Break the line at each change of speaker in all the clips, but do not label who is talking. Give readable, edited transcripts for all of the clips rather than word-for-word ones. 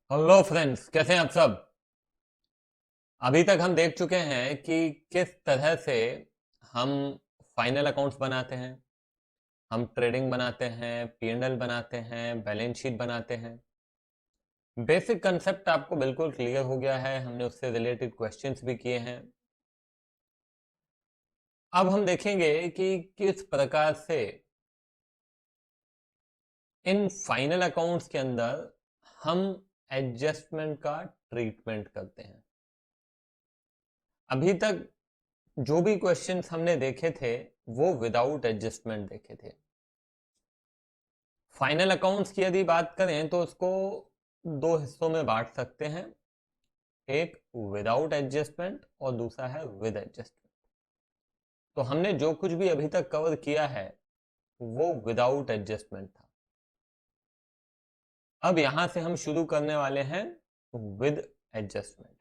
Hello friends, कैसे हैं आप सब। अभी तक हम देख चुके हैं कि किस तरह से हम फाइनल अकाउंट्स बनाते हैं, हम ट्रेडिंग बनाते हैं, पी&एल बनाते हैं, बैलेंस शीट बनाते हैं। बेसिक कंसेप्ट आपको बिल्कुल क्लियर हो गया है, हमने उससे रिलेटेड क्वेश्चंस भी किए हैं। अब हम देखेंगे कि किस प्रकार से इन फाइनल अकाउंट्स के अंदर हम एडजस्टमेंट का ट्रीटमेंट करते हैं। अभी तक जो भी क्वेश्चंस हमने देखे थे वो विदाउट एडजस्टमेंट देखे थे। फाइनल अकाउंट्स की यदि बात करें तो उसको दो हिस्सों में बांट सकते हैं, एक विदाउट एडजस्टमेंट और दूसरा है विद एडजस्टमेंट। तो हमने जो कुछ भी अभी तक कवर किया है वो विदाउट एडजस्टमेंट था। अब यहां से हम शुरू करने वाले हैं विद एडजस्टमेंट।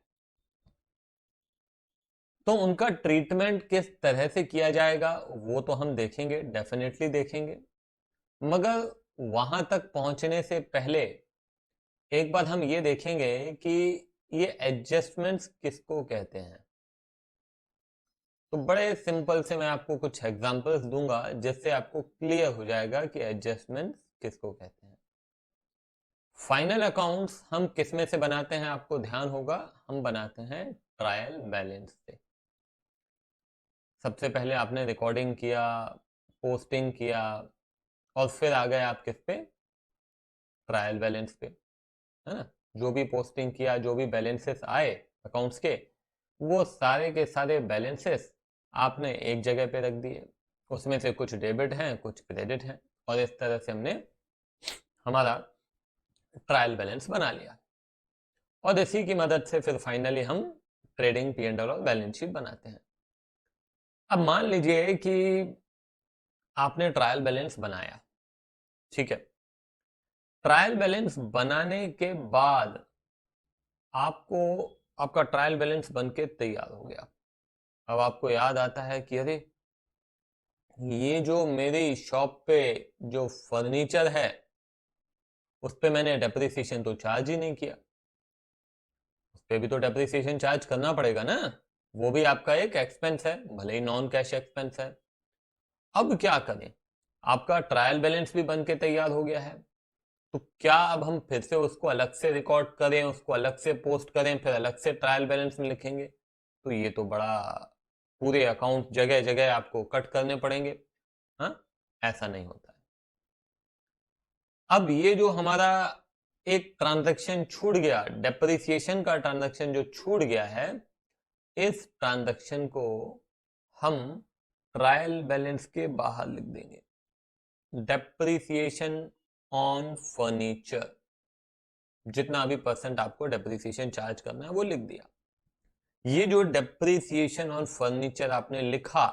तो उनका ट्रीटमेंट किस तरह से किया जाएगा वो तो हम देखेंगे, डेफिनेटली देखेंगे। मगर वहां तक पहुंचने से पहले एक बात हम ये देखेंगे कि ये एडजस्टमेंट्स किसको कहते हैं। तो बड़े सिंपल से मैं आपको कुछ एग्जांपल्स दूंगा जिससे आपको क्लियर हो जाएगा कि एडजस्टमेंट्स किसको कहते हैं। फाइनल अकाउंट्स हम किस में से बनाते हैं, आपको ध्यान होगा, हम बनाते हैं ट्रायल बैलेंस से। सबसे पहले आपने रिकॉर्डिंग किया, पोस्टिंग किया, और फिर आ गए आप किस पे, ट्रायल बैलेंस पे, है ना। जो भी पोस्टिंग किया, जो भी बैलेंसेस आए अकाउंट्स के, वो सारे के सारे बैलेंसेस आपने एक जगह पे रख दिए। उसमें से कुछ डेबिट हैं, कुछ क्रेडिट हैं, और इस तरह से हमने हमारा ट्रायल बैलेंस बना लिया। और इसी की मदद से फिर फाइनली हम ट्रेडिंग पी&एल और बैलेंस शीट बनाते हैं। अब मान लीजिए कि आपने ट्रायल बैलेंस बनाया, ठीक है। ट्रायल बैलेंस बनाने के बाद आपको आपका ट्रायल बैलेंस बन के तैयार हो गया। अब आपको याद आता है कि अरे, ये जो मेरी शॉप पे जो फर्नीचर है उस पे मैंने डेप्रिसिएशन तो चार्ज ही नहीं किया। उस पे भी तो डेप्रिसिएशन चार्ज करना पड़ेगा ना, वो भी आपका एक एक्सपेंस है, भले ही नॉन कैश एक्सपेंस है। अब क्या करें, आपका ट्रायल बैलेंस भी बन के तैयार हो गया है। तो क्या अब हम फिर से उसको अलग से रिकॉर्ड करें, उसको अलग से पोस्ट करें, फिर अलग से ट्रायल बैलेंस में लिखेंगे? तो ये तो बड़ा, पूरे अकाउंट जगह जगह आपको कट करने पड़ेंगे। हाँ, ऐसा नहीं होता है। अब ये जो हमारा एक ट्रांजैक्शन छूट गया, डेप्रिसिएशन का ट्रांजैक्शन जो छूट गया है, इस ट्रांजैक्शन को हम ट्रायल बैलेंस के बाहर लिख देंगे। डेप्रिसिएशन ऑन फर्नीचर, जितना भी परसेंट आपको डेप्रिसिएशन चार्ज करना है वो लिख दिया। ये जो डेप्रिसिएशन ऑन फर्नीचर आपने लिखा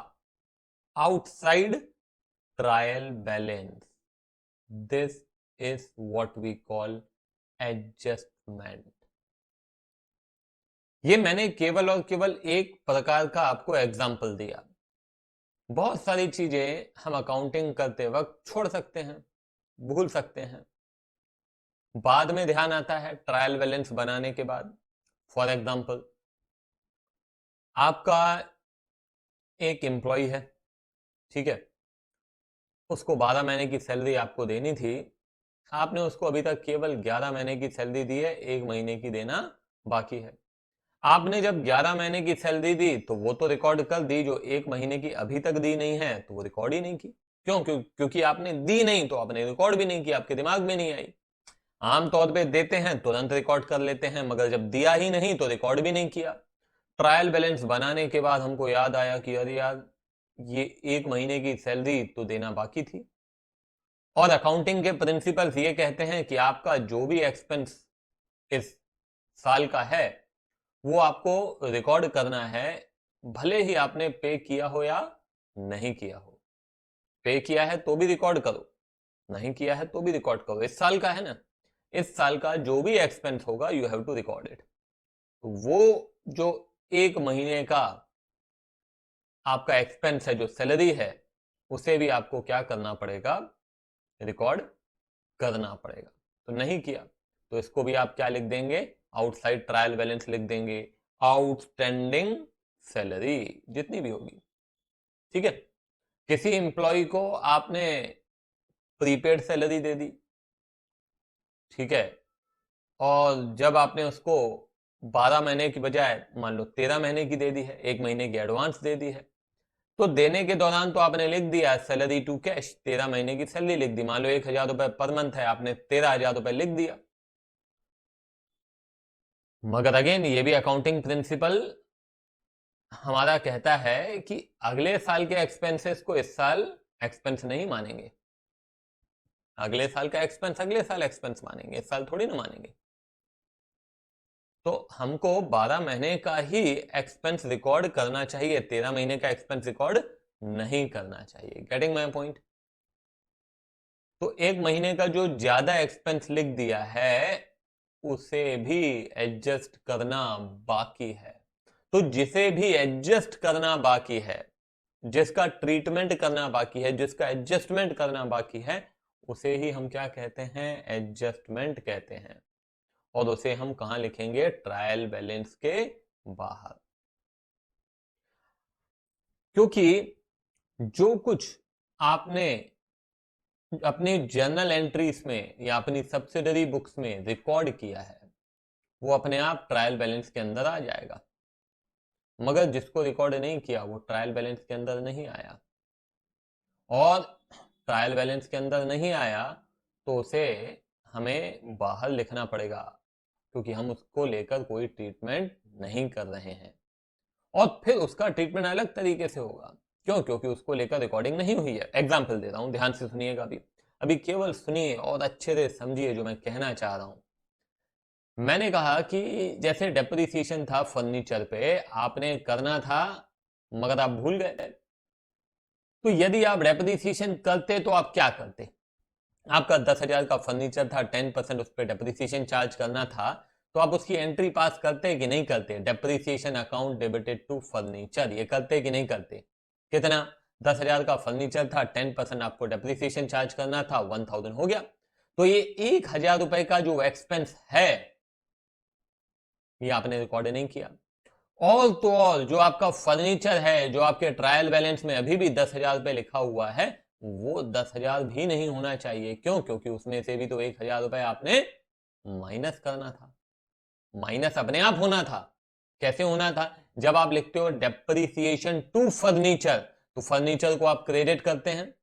outside trial balance, this is what we call adjustment. ये मैंने केवल और केवल एक प्रकार का आपको एग्जाम्पल दिया। बहुत सारी चीजें हम अकाउंटिंग करते वक्त छोड़ सकते हैं, भूल सकते हैं, बाद में ध्यान आता है ट्रायल बैलेंस बनाने के बाद। फॉर एग्जाम्पल, आपका एक एम्प्लॉय है, ठीक है। उसको 12 महीने की सैलरी आपको देनी थी, आपने उसको अभी तक केवल 11 महीने की सैलरी दी है, 1 महीने की देना बाकी है। आपने जब 11 महीने की सैलरी दी तो वो तो रिकॉर्ड कर दी, जो 1 महीने की अभी तक दी नहीं है तो वो रिकॉर्ड ही नहीं की। क्योंकि आपने दी नहीं तो आपने रिकॉर्ड भी नहीं किया, आपके दिमाग में नहीं आई। आमतौर पे देते हैं तुरंत रिकॉर्ड कर लेते हैं, मगर जब दिया ही नहीं तो रिकॉर्ड भी नहीं किया। ट्रायल बैलेंस बनाने के बाद हमको याद आया कि अरे यार, ये 1 महीने की सैलरी तो देना बाकी थी। और अकाउंटिंग के प्रिंसिपल्स ये कहते हैं कि आपका जो भी एक्सपेंस इस साल का है वो आपको रिकॉर्ड करना है, भले ही आपने पे किया हो या नहीं किया हो। पे किया है तो भी रिकॉर्ड करो, नहीं किया है तो भी रिकॉर्ड करो। इस साल का है ना, इस साल का जो भी एक्सपेंस होगा you have to record it. तो वो जो 1 महीने का आपका एक्सपेंस है, जो सैलरी है, उसे भी आपको क्या करना पड़ेगा, रिकॉर्ड करना पड़ेगा। तो नहीं किया तो इसको भी आप क्या लिख देंगे, आउटसाइड ट्रायल बैलेंस लिख देंगे, आउटस्टैंडिंग सैलरी जितनी भी होगी। ठीक है, किसी एम्प्लॉय को आपने प्रीपेड सैलरी दे दी, ठीक है, और जब आपने उसको 12 महीने की बजाय मान लो 13 महीने की दे दी है, 1 महीने की एडवांस दे दी है, तो देने के दौरान तो आपने लिख दिया सैलरी टू कैश, 13 महीने की सैलरी लिख दी, मान लो 1,000 रुपए पर मंथ है, आपने 13,000 रुपए लिख दिया। मगर अगेन ये भी अकाउंटिंग प्रिंसिपल हमारा कहता है कि अगले साल के एक्सपेंसेस को इस साल एक्सपेंस नहीं मानेंगे, अगले साल का एक्सपेंस अगले साल एक्सपेंस मानेंगे, इस साल थोड़ी ना मानेंगे। तो हमको 12 महीने का ही एक्सपेंस रिकॉर्ड करना चाहिए, 13 महीने का एक्सपेंस रिकॉर्ड नहीं करना चाहिए। Getting my point? तो 1 महीने का जो ज्यादा एक्सपेंस लिख दिया है उसे भी एडजस्ट करना बाकी है। तो जिसे भी एडजस्ट करना बाकी है, जिसका ट्रीटमेंट करना बाकी है, जिसका एडजस्टमेंट करना बाकी है, उसे ही हम क्या कहते हैं, एडजस्टमेंट कहते हैं। और उसे हम कहां लिखेंगे, ट्रायल बैलेंस के बाहर। क्योंकि जो कुछ आपने अपनी जर्नल एंट्रीज में या अपनी सब्सिडरी बुक्स में रिकॉर्ड किया है वो अपने आप ट्रायल बैलेंस के अंदर आ जाएगा, मगर जिसको रिकॉर्ड नहीं किया वो ट्रायल बैलेंस के अंदर नहीं आया, और ट्रायल बैलेंस के अंदर नहीं आया तो उसे हमें बाहर लिखना पड़ेगा, क्योंकि हम उसको लेकर कोई ट्रीटमेंट नहीं कर रहे हैं। और फिर उसका ट्रीटमेंट अलग तरीके से होगा, क्यों, क्योंकि उसको लेकर रिकॉर्डिंग नहीं हुई है। एग्जाम्पल दे रहा हूं, ध्यान से सुनिएगा। अभी अभी केवल सुनिए और अच्छे से समझिए जो मैं कहना चाह रहा हूं। मैंने कहा कि जैसे डेप्रिसिएशन था फर्नीचर पे, आपने करना था मगर आप भूल गए, तो यदि आप डेप्रिसिएशन करते तो आप क्या करते, आपका 10,000 का फर्नीचर था, 10% उस पर डेप्रिसिएशन चार्ज करना था, तो आप उसकी एंट्री पास करते कि नहीं करते, depreciation account debited to furniture, ये करते कि नहीं करते। कितना, 10,000 का फर्नीचर था, 10% आपको डेप्रिसिएशन चार्ज करना था, 1,000 हो गया। तो ये 1,000 रुपए का जो एक्सपेंस है ये आपने रिकॉर्ड नहीं किया। और तो और जो आपका फर्नीचर है, जो आपके ट्रायल बैलेंस में अभी भी 10,000 रुपए लिखा हुआ है, वो 10,000 भी नहीं होना चाहिए। क्यों, क्योंकि उसमें से भी तो 1,000 रुपए आपने माइनस करना था। माइनस अपने आप होना था। कैसे होना था, जब आप लिखते हो डेप्रिसिएशन टू फर्नीचर, तो फर्नीचर को आप क्रेडिट करते हैं,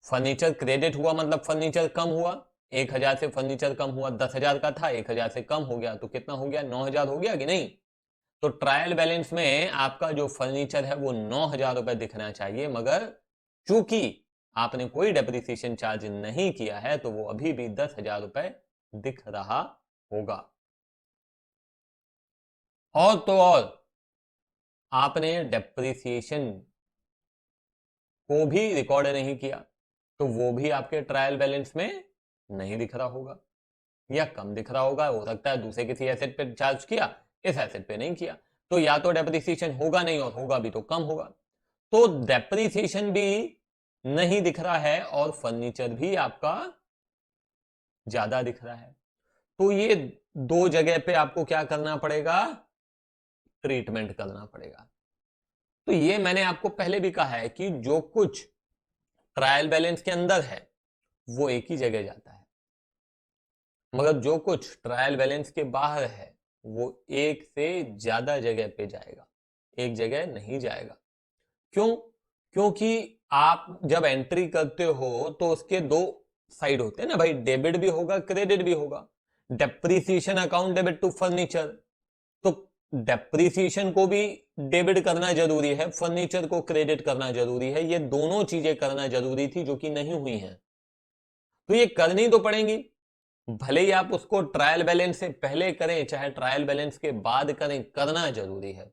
फर्नीचर क्रेडिट हुआ मतलब फर्नीचर कम हुआ, 1,000 से फर्नीचर कम हुआ, 10,000 का था, 1,000 से कम हो गया, तो कितना हो गया, 9,000 हो गया कि नहीं। तो ट्रायल बैलेंस में आपका जो फर्नीचर है वो 9,000 रुपए दिखना चाहिए, मगर चूंकि आपने कोई डेप्रिसिएशन चार्ज नहीं किया है तो वो अभी भी 10,000 रुपए दिख रहा होगा। और तो और आपने डेप्रिसिएशन को भी रिकॉर्ड नहीं किया, तो वो भी आपके ट्रायल बैलेंस में नहीं दिख रहा होगा, या कम दिख रहा होगा। हो सकता है दूसरे किसी एसेट पे चार्ज किया, इस एसेट पे नहीं किया, तो या तो डेप्रिसिएशन होगा नहीं, और होगा भी तो कम होगा। तो डेप्रिसिएशन भी नहीं दिख रहा है और फर्नीचर भी आपका ज्यादा दिख रहा है, तो ये दो जगह पे आपको क्या करना पड़ेगा, ट्रीटमेंट करना पड़ेगा। तो ये मैंने आपको पहले भी कहा है कि जो कुछ ट्रायल बैलेंस के अंदर है वो एक ही जगह जाता है, मगर जो कुछ ट्रायल बैलेंस के बाहर है वो एक से ज्यादा जगह पे जाएगा, एक जगह नहीं जाएगा। क्यों, क्योंकि आप जब एंट्री करते हो तो उसके दो साइड होते हैं ना भाई, डेबिट भी होगा क्रेडिट भी होगा। Depreciation account debit to furniture, तो डेप्रीसिएशन को भी डेबिट करना जरूरी है, फर्नीचर को क्रेडिट करना जरूरी है, ये दोनों चीजें करना जरूरी थी जो कि नहीं हुई हैं, तो ये करनी तो पड़ेंगी। भले ही आप उसको ट्रायल बैलेंस से पहले करें चाहे ट्रायल बैलेंस के बाद करें, करना जरूरी है।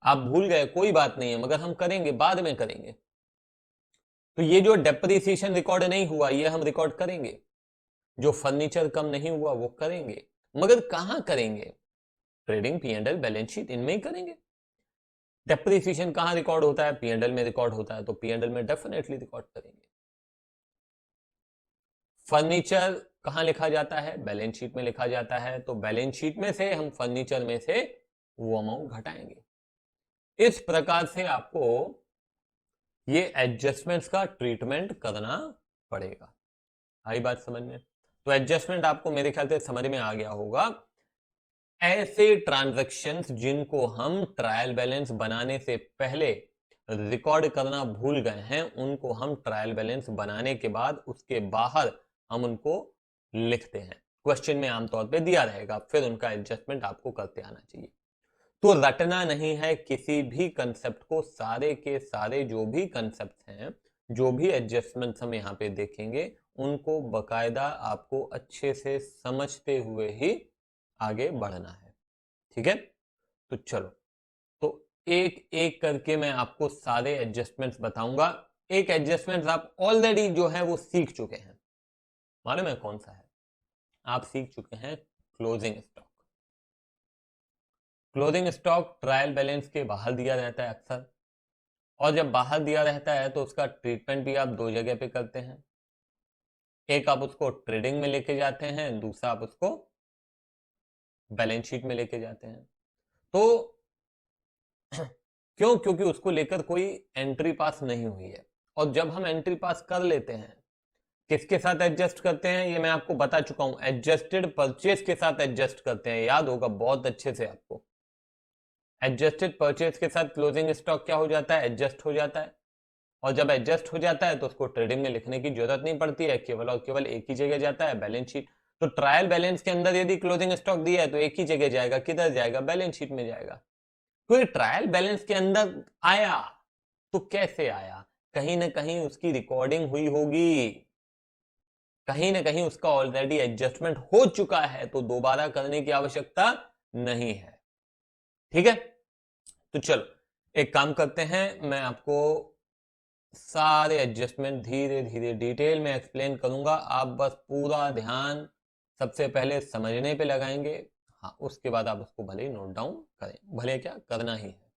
आप भूल गए कोई बात नहीं है, मगर हम करेंगे, बाद में करेंगे। तो ये जो डेप्रिसिएशन रिकॉर्ड नहीं हुआ ये हम रिकॉर्ड करेंगे, जो फर्नीचर कम नहीं हुआ वो करेंगे, मगर कहां करेंगे, ट्रेडिंग, P&L, बैलेंस शीट, इनमें ही करेंगे। डेप्रिसिएशन कहां रिकॉर्ड होता है, P&L में रिकॉर्ड होता है, तो P&L में डेफिनेटली रिकॉर्ड करेंगे। फर्नीचर कहाँ लिखा जाता है? बैलेंस शीट में लिखा जाता है। तो बैलेंस शीट में से हम फर्नीचर में से वो अमाउंट घटाएंगे। इस प्रकार से आपको ये एडजस्टमेंट्स का ट्रीटमेंट करना पड़ेगा। आई बात समझ में? तो एडजस्टमेंट आपको मेरे ख्याल से समझ में आ गया होगा। ऐसे ट्रांजैक्शंस जिनको हम ट्रायल बैलेंस बनाने से पहले रिकॉर्ड करना भूल गए हैं, उनको हम ट्रायल बैलेंस बनाने के बाद उसके बाहर हम उनको लिखते हैं। क्वेश्चन में आमतौर पे दिया रहेगा, फिर उनका एडजस्टमेंट आपको करते आना चाहिए। तो रटना नहीं है किसी भी कंसेप्ट को। सारे के सारे जो भी कंसेप्ट हैं, जो भी एडजस्टमेंट हम यहाँ पे देखेंगे, उनको बकायदा आपको अच्छे से समझते हुए ही आगे बढ़ना है। ठीक है, तो चलो, तो एक एक करके मैं आपको सारे एडजस्टमेंट्स बताऊंगा। एक एडजस्टमेंट्स आप ऑलरेडी जो है वो सीख चुके हैं, मालूम है कौन सा है? आप सीख चुके हैं closing stock. Closing stock trial balance के बाहर दिया रहता है अक्सर, और जब बाहर दिया रहता है तो उसका ट्रीटमेंट भी आप दो जगह पे करते हैं। एक आप उसको ट्रेडिंग में लेके जाते हैं, दूसरा आप उसको बैलेंस शीट में लेके जाते हैं। तो क्यों? क्योंकि उसको लेकर कोई एंट्री पास नहीं हुई है। और जब हम एंट्री पास कर लेते हैं, किसके साथ एडजस्ट करते हैं ये मैं आपको बता चुका हूं, एडजस्टेड परचेज के साथ एडजस्ट करते हैं। याद होगा बहुत अच्छे से आपको, एडजस्टेड परचेज के साथ क्लोजिंग स्टॉक क्या हो जाता है? एडजस्ट हो जाता है। और जब एडजस्ट हो जाता है तो उसको ट्रेडिंग में लिखने की जरूरत नहीं पड़ती है, केवल और केवल एक ही जगह जाता है, बैलेंस शीट। तो ट्रायल बैलेंस के अंदर यदि क्लोजिंग स्टॉक दिया है तो एक ही जगह जाएगा, किधर जाएगा? बैलेंस शीट में जाएगा। तो ये ट्रायल बैलेंस के अंदर आया तो कैसे आया? कहीं ना कहीं उसकी रिकॉर्डिंग हुई होगी, कहीं ना कहीं उसका ऑलरेडी एडजस्टमेंट हो चुका है, तो दोबारा करने की आवश्यकता नहीं है। ठीक है, तो चलो एक काम करते हैं, मैं आपको सारे एडजस्टमेंट धीरे धीरे डिटेल में एक्सप्लेन करूंगा। आप बस पूरा ध्यान सबसे पहले समझने पे लगाएंगे। हाँ, उसके बाद आप उसको भले ही नोट डाउन करें, भले क्या करना ही है।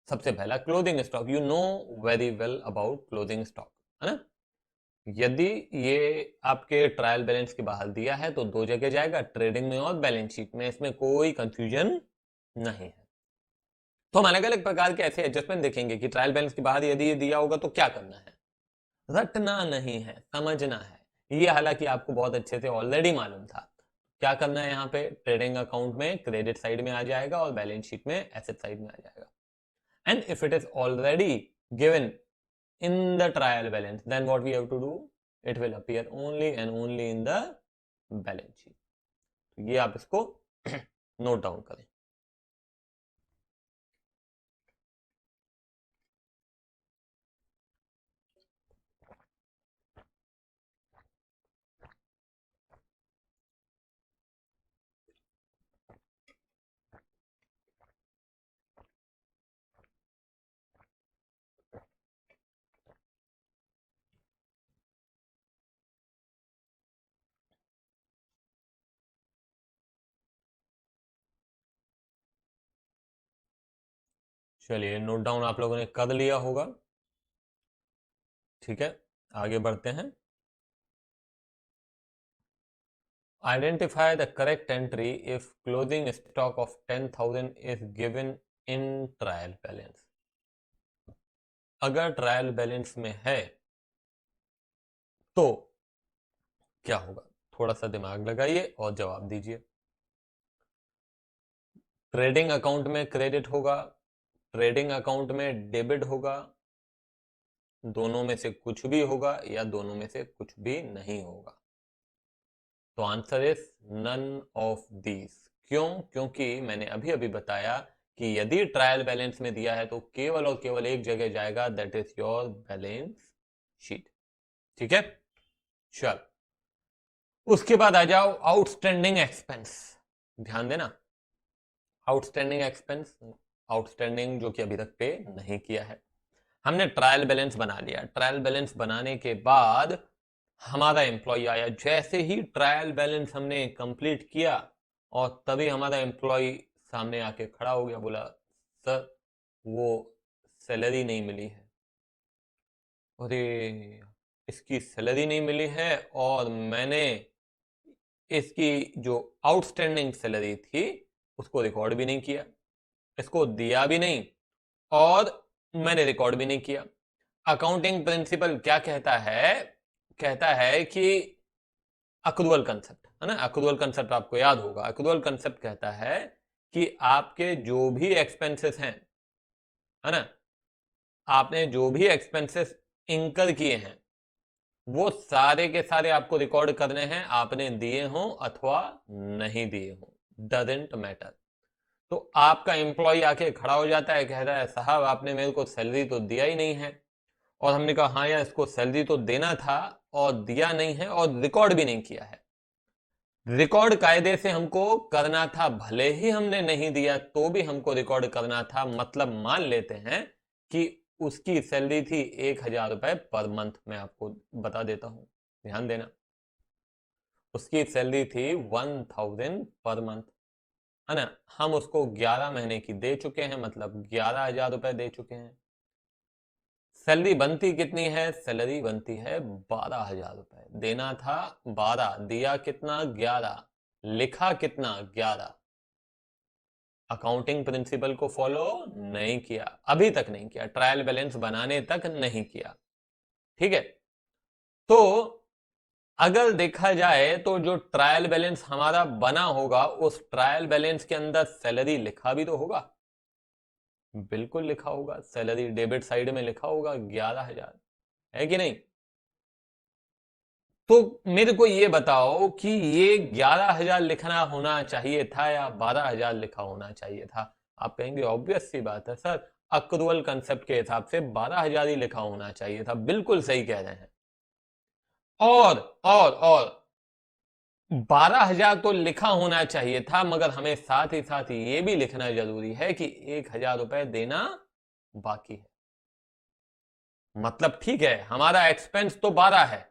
सबसे पहला closing stock, you know very well about closing stock, है ना? यदि ये आपके ट्रायल बैलेंस के बाहर दिया है तो दो जगह जाएगा, ट्रेडिंग में और बैलेंस शीट में, इसमें कोई कंफ्यूजन नहीं है। तो हम अलग अलग प्रकार के ऐसे एडजस्टमेंट देखेंगे कि ट्रायल बैलेंस के बाहर यदि ये दिया होगा तो क्या करना है। रटना नहीं है, समझना है। ये हालांकि आपको बहुत अच्छे से ऑलरेडी मालूम था। क्या करना है? यहाँ पे ट्रेडिंग अकाउंट में क्रेडिट साइड में आ जाएगा और बैलेंस शीट में एसेट साइड में आ जाएगा। And if it is already given in the trial balance, then what we have to do? It will appear only and only in the balance sheet. तो ये आप इसको नोट डाउन करें। चलिए, note down आप लोगों ने कर लिया होगा। ठीक है, आगे बढ़ते हैं। Identify the correct entry if closing stock of 10,000 is given in trial balance. अगर ट्रायल बैलेंस में है तो क्या होगा? थोड़ा सा दिमाग लगाइए और जवाब दीजिए। ट्रेडिंग अकाउंट में क्रेडिट होगा, ट्रेडिंग अकाउंट में डेबिट होगा, दोनों में से कुछ भी होगा या दोनों में से कुछ भी नहीं होगा? तो answer is none of these. क्यों? क्योंकि मैंने अभी अभी बताया कि यदि ट्रायल बैलेंस में दिया है तो केवल और केवल एक जगह जाएगा, that is your balance sheet. ठीक है, चल उसके बाद आ जाओ आउटस्टैंडिंग एक्सपेंस। ध्यान देना, आउटस्टैंडिंग एक्सपेंस, आउटस्टैंडिंग जो कि अभी तक पे नहीं किया है। हमने ट्रायल बैलेंस बना लिया, ट्रायल बैलेंस बनाने के बाद हमारा एम्प्लॉय आया। जैसे ही ट्रायल बैलेंस हमने कंप्लीट किया और तभी हमारा एम्प्लॉय सामने आके खड़ा हो गया, बोला सर वो सैलरी नहीं मिली है। अरे, इसकी सैलरी नहीं मिली है और मैंने इसकी जो आउटस्टैंडिंग सैलरी थी उसको रिकॉर्ड भी नहीं किया, इसको दिया भी नहीं और मैंने रिकॉर्ड भी नहीं किया। अकाउंटिंग प्रिंसिपल क्या कहता है कि अक्रूअल कंसेप्ट है ना, अक्रूअल कंसेप्ट आपको याद होगा। अक्रूअल कंसेप्ट कहता है कि आपके जो भी एक्सपेंसेस हैं, है ना, आपने जो भी एक्सपेंसेस इंकर किए हैं वो सारे के सारे आपको रिकॉर्ड करने हैं, आपने दिए हो अथवा नहीं दिए हो, डजेंट मैटर। तो आपका एम्प्लॉय आके खड़ा हो जाता है, कह रहा है साहब आपने मेरे को सैलरी तो दिया ही नहीं है। और हमने कहा हाँ यार इसको सैलरी तो देना था और दिया नहीं है और रिकॉर्ड भी नहीं किया है। रिकॉर्ड कायदे से हमको करना था, भले ही हमने नहीं दिया तो भी हमको रिकॉर्ड करना था। मतलब मान लेते हैं कि उसकी सैलरी थी 1,000 रुपए पर मंथ। मैं आपको बता देता हूं, ध्यान देना। उसकी सैलरी थी 1,000 पर मंथ, है ना। हम उसको 11 महीने की दे चुके हैं, मतलब 11,000 रुपए दे चुके हैं। सैलरी बनती कितनी है? सैलरी बनती है 12,000 रुपए। देना था 12, दिया कितना? 11, लिखा कितना? 11। अकाउंटिंग प्रिंसिपल को फॉलो नहीं किया, अभी तक नहीं किया, ट्रायल बैलेंस बनाने तक नहीं किया। ठीक है, तो अगर देखा जाए तो जो ट्रायल बैलेंस हमारा बना होगा उस ट्रायल बैलेंस के अंदर सैलरी लिखा भी तो होगा। बिल्कुल लिखा होगा, सैलरी डेबिट साइड में लिखा होगा 11,000, है कि नहीं? तो मेरे को ये बताओ कि ये 11,000 लिखना होना चाहिए था या 12,000 लिखा होना चाहिए था? आप कहेंगे ऑब्वियस सी बात है सर, अक्रूअल कंसेप्ट के हिसाब से 12,000 ही लिखा होना चाहिए था। बिल्कुल सही कह रहे हैं। और 12,000 तो लिखा होना चाहिए था, मगर हमें साथ ही साथ ये भी लिखना जरूरी है कि 1,000 रुपए देना बाकी है। मतलब ठीक है हमारा एक्सपेंस तो 12 है,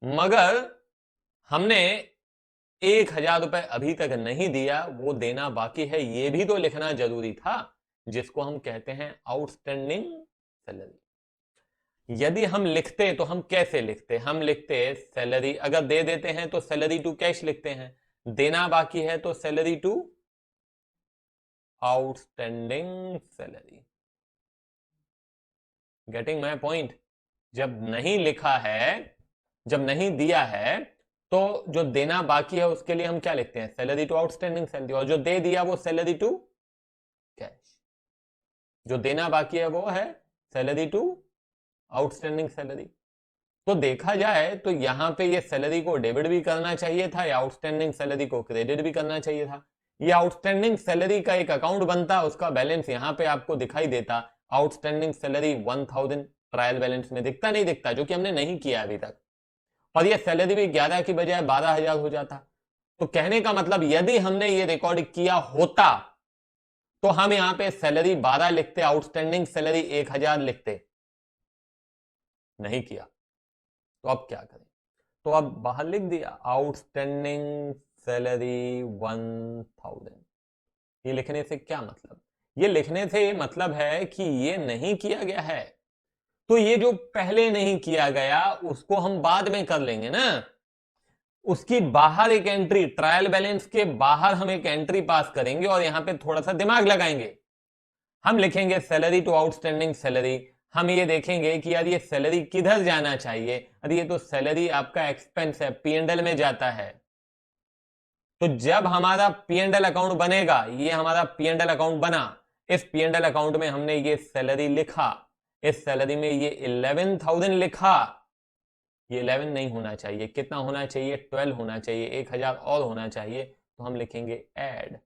मगर हमने 1,000 रुपए अभी तक नहीं दिया, वो देना बाकी है, ये भी तो लिखना जरूरी था, जिसको हम कहते हैं आउटस्टैंडिंग सैलरी। यदि हम लिखते तो हम कैसे लिखते? हम लिखते सैलरी अगर दे देते हैं तो सैलरी टू कैश लिखते हैं, देना बाकी है तो salary to outstanding salary. Getting my point? जब नहीं लिखा है, जब नहीं दिया है, तो जो देना बाकी है उसके लिए हम क्या लिखते हैं? Salary to outstanding salary. और जो दे दिया वो सैलरी टू कैश। जो देना बाकी है वो है सैलरी टू आउटस्टैंडिंग सैलरी। तो देखा जाए तो यहां पे ये सैलरी को डेबिट भी करना चाहिए था या आउटस्टैंडिंग सैलरी को क्रेडिट भी करना चाहिए था। ये आउटस्टैंडिंग सैलरी का एक अकाउंट बनता, उसका बैलेंस यहां पे आपको दिखाई देता, आउटस्टैंडिंग सैलरी 1,000 ट्रायल बैलेंस में दिखता नहीं दिखता, जो कि हमने नहीं किया अभी तक। और ये सैलरी भी 11 की बजाय 12,000 हो जाता। तो कहने का मतलब यदि हमने ये रिकॉर्ड किया होता तो हम यहां पे सैलरी 12 लिखते, आउटस्टैंडिंग सैलरी 1,000 लिखते। नहीं किया, तो अब क्या करें? तो अब बाहर लिख दिया आउटस्टैंडिंग सैलरी 1,000। ये लिखने से क्या मतलब? ये लिखने से ये मतलब है कि ये नहीं किया गया है, तो ये जो पहले नहीं किया गया उसको हम बाद में कर लेंगे ना। उसकी बाहर एक एंट्री, ट्रायल बैलेंस के बाहर हम एक एंट्री पास करेंगे और यहां पे थोड़ा सा दिमाग लगाएंगे। हम लिखेंगे सैलरी टू आउटस्टैंडिंग सैलरी। हम ये देखेंगे कि यार ये सैलरी किधर जाना चाहिए। अरे ये तो सैलरी आपका एक्सपेंस है, पी&एल में जाता है। तो जब हमारा पी&एल अकाउंट बनेगा, ये हमारा पी&एल अकाउंट बना, इस पी&एल अकाउंट में हमने ये सैलरी लिखा, इस सैलरी में ये 11,000 लिखा। ये 11 नहीं होना चाहिए, कितना होना चाहिए? 12 होना चाहिए, 1,000 और होना चाहिए। तो हम लिखेंगे एड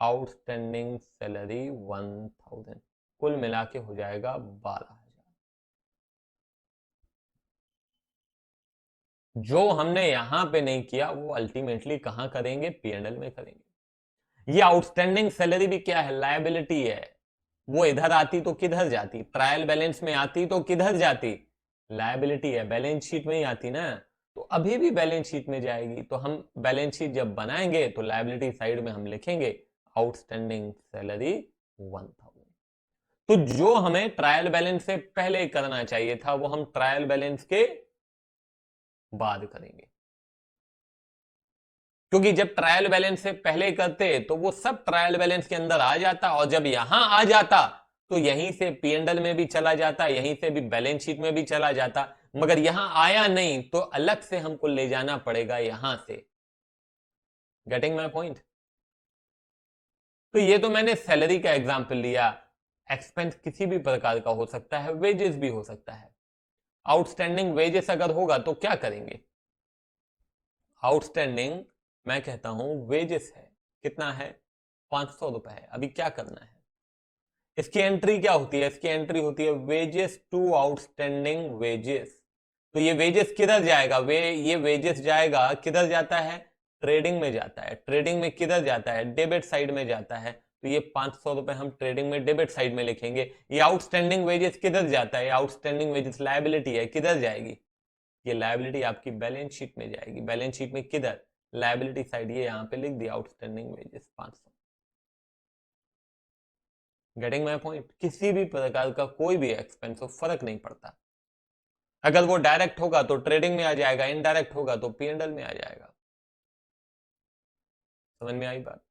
आउटस्टैंडिंग सैलरी 1,000, कुल मिला के हो जाएगा 12,000। जो हमने यहां पे नहीं किया वो अल्टीमेटली कहां करेंगे? पी&एल में करेंगे। ये आउटस्टैंडिंग सैलरी भी क्या है? लायबिलिटी है। वो इधर आती तो किधर जाती? ट्रायल बैलेंस में आती तो किधर जाती? लायबिलिटी है, बैलेंस शीट में ही आती ना। तो अभी भी बैलेंस शीट में जाएगी। तो हम बैलेंस शीट जब बनाएंगे तो लायबिलिटी साइड में हम लिखेंगे आउटस्टैंडिंग सैलरी 1,000। तो जो हमें ट्रायल बैलेंस से पहले करना चाहिए था वो हम ट्रायल बैलेंस के बाद करेंगे। क्योंकि जब ट्रायल बैलेंस से पहले करते तो वो सब ट्रायल बैलेंस के अंदर आ जाता, और जब यहां आ जाता तो यहीं से P&L में भी चला जाता, यहीं से भी बैलेंस शीट में भी चला जाता, मगर यहां आया नहीं तो अलग से हमको ले जाना पड़ेगा यहां से। Getting my point? तो ये तो मैंने सैलरी का एग्जांपल लिया। एक्सपेंस किसी भी प्रकार का हो सकता है, वेजेस भी हो सकता है। आउटस्टैंडिंग वेजेस अगर होगा तो क्या करेंगे? आउटस्टैंडिंग मैं कहता हूं वेजेस है, कितना है? 500 रुपए है। अभी क्या करना है? इसकी एंट्री क्या होती है? इसकी एंट्री होती है वेजेस टू आउटस्टैंडिंग वेजेस। तो ये वेजेस किधर जाएगा? ये वेजेस जाएगा, किधर जाता है? ट्रेडिंग में जाता है। ट्रेडिंग में किधर जाता है? डेबिट साइड में जाता है। तो ये 500 रुपए हम ट्रेडिंग में डेबिट साइड में लिखेंगे। ये आउटस्टैंडिंग वेजेस किधर जाता है? आउटस्टैंडिंग वेजेस लायबिलिटी है, किधर जाएगी? ये लायबिलिटी आपकी बैलेंस शीट में जाएगी। बैलेंस शीट में किधर? Liability side. ये यहां पे लिख दिया outstanding wages 500। Getting my point? किसी भी प्रकार का कोई भी एक्सपेंस हो, फर्क नहीं पड़ता। अगर वो डायरेक्ट होगा तो ट्रेडिंग में आ जाएगा, इनडायरेक्ट होगा तो P&L में आ जाएगा। समझ में आई बात?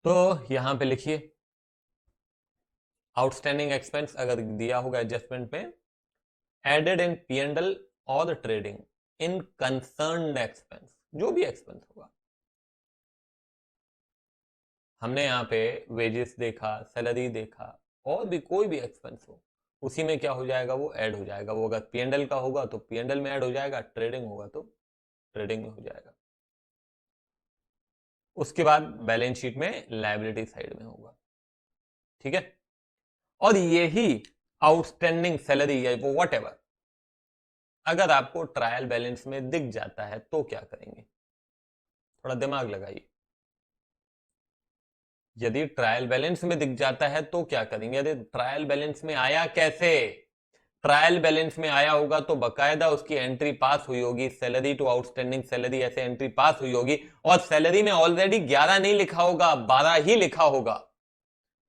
तो यहां पे लिखिए आउटस्टैंडिंग एक्सपेंस अगर दिया होगा एडजस्टमेंट में, एडेड इन P&L और ट्रेडिंग इन कंसर्न्ड एक्सपेंस, जो भी एक्सपेंस होगा। हमने यहाँ पे वेजेस देखा, सैलरी देखा, और भी कोई भी एक्सपेंस हो, उसी में क्या हो जाएगा? वो ऐड हो जाएगा। वो अगर P&L का होगा तो P&L में ऐड हो जाएगा, ट्रेडिंग होगा तो ट्रेडिंग में हो जाएगा। उसके बाद बैलेंस शीट में लायबिलिटी साइड में होगा। ठीक है? और यही आउटस्टैंडिंग सैलरी या वो वट एवर अगर आपको ट्रायल बैलेंस में दिख जाता है तो क्या करेंगे? थोड़ा दिमाग लगाइए। यदि ट्रायल बैलेंस में दिख जाता है तो क्या करेंगे? यदि ट्रायल बैलेंस में आया कैसे? ट्रायल बैलेंस में आया होगा तो बकायदा उसकी एंट्री पास हुई होगी, सैलरी टू आउटस्टैंडिंग सैलरी ऐसे एंट्री पास हुई होगी, और सैलरी में ऑलरेडी 11 नहीं लिखा होगा, 12 ही लिखा होगा।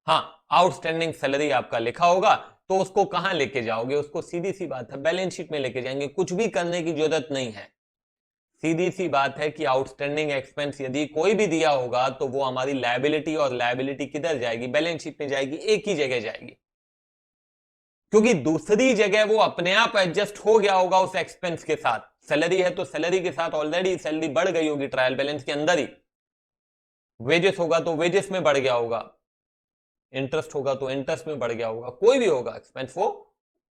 हाँ, आउटस्टैंडिंग सैलरी आपका लिखा होगा, तो उसको कहां लेके जाओगे? उसको सीधी सी बात है बैलेंस शीट में लेके जाएंगे। कुछ भी करने की जरूरत नहीं है। सीधी सी बात है कि आउटस्टैंडिंग एक्सपेंस यदि कोई भी दिया होगा तो वो हमारी लायबिलिटी, और लायबिलिटी किधर जाएगी? बैलेंस शीट में जाएगी, एक ही जगह जाएगी, क्योंकि दूसरी जगह वो अपने आप एडजस्ट हो गया होगा उस एक्सपेंस के साथ। सैलरी है तो सैलरी के साथ ऑलरेडी सैलरी बढ़ गई होगी ट्रायल बैलेंस के अंदर ही। वेजेस होगा तो वेजेस में बढ़ गया होगा, इंटरेस्ट होगा तो इंटरेस्ट में बढ़ गया होगा, कोई भी होगा एक्सपेंस वो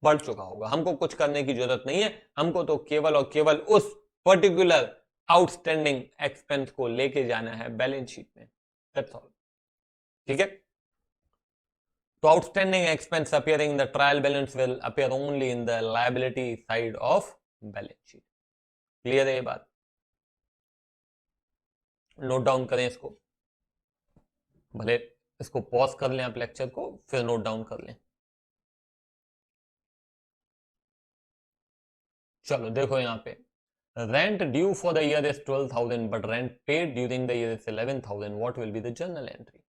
बढ़ चुका होगा। हमको कुछ करने की जरूरत नहीं है। हमको तो केवल और केवल उस पर्टिकुलर आउटस्टैंडिंग एक्सपेंस को लेके जाना है बैलेंस शीट में। That's all. ठीक है? तो outstanding expense appearing in the trial balance will appear only in the liability side of balance sheet. Clear है ये बात? नोट डाउन करें इसको, भले इसको पॉज कर लें आप लेक्चर को, फिर नोट डाउन कर लें। चलो देखो यहां पे, rent due for the year is 12,000 but rent paid during the year is 11,000, what will be the journal entry?